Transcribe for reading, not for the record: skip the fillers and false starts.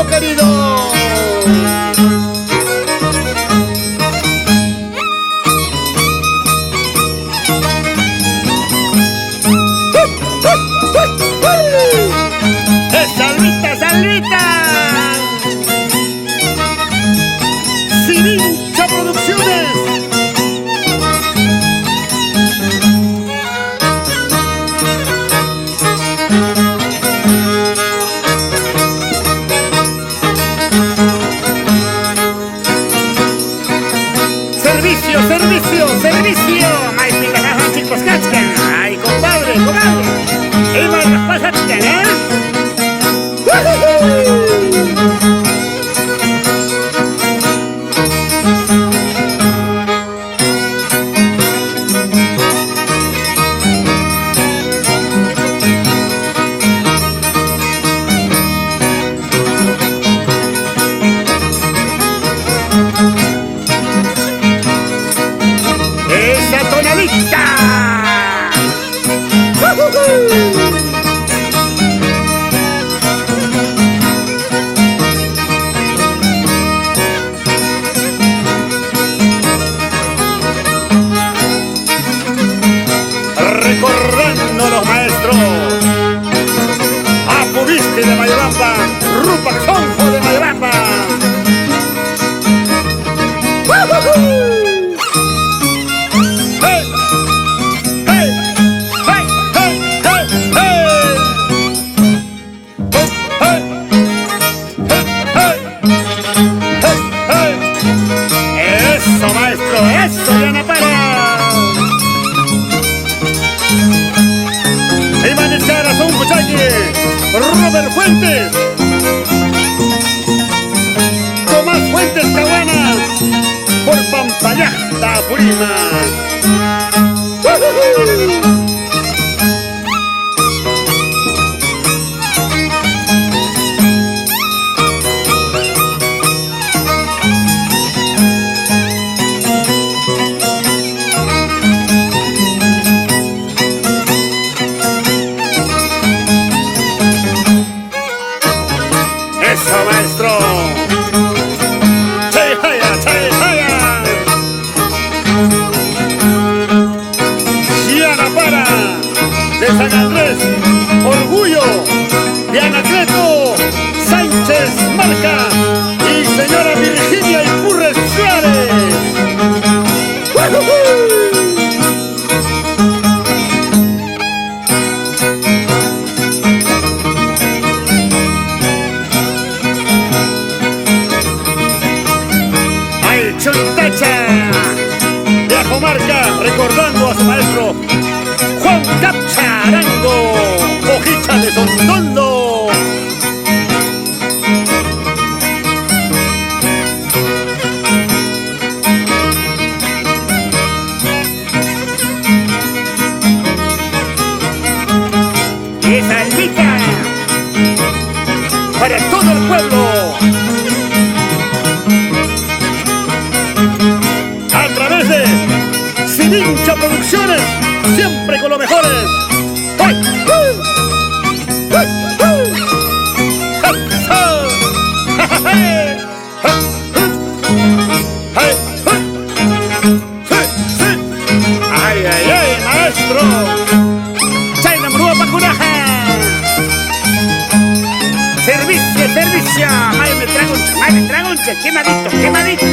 Querido, ¡Salvita, Salvita! Sirincha Producciones. Servicio, servicio, servicio. Ay, pingajaja, chicos, cachcan. Ay, compadre, comadre. Y más raspas, cachcan, ¿eh? ¡Esa tonadita! Recordando los maestros, Apubiste de Mayabamba, Rupac Sonjo de Mayabamba. ¡Eso, maestro! ¡Eso, ya no para! ¡Imanes Caras, un Puchaque! ¡Robert Fuentes! ¡Tomás Fuentes Caguana! ¡Por Pampayasta, Purima! ¡Eso, maestro! ¡Chayhaya, chayhaya! ¡Diana Para! De San Andrés, Orgullo, de Anacleto, Sánchez Marca y señora Virginia Ipurres Suárez. Chuntacha, Viejo Marca, recordando a su maestro Juan Capcha Arango, Hojicha de Sondondo. ¡Esa Salvita! Para todo el pueblo. Sirincha Producciones, siempre con los mejores. ¡Ay! ¡Ay, ay, ay, maestro! ¡Chayna Murúa Pacuraja! ¡Servicio, servicio! ¡Ay, me trago un quemadito, quemadito!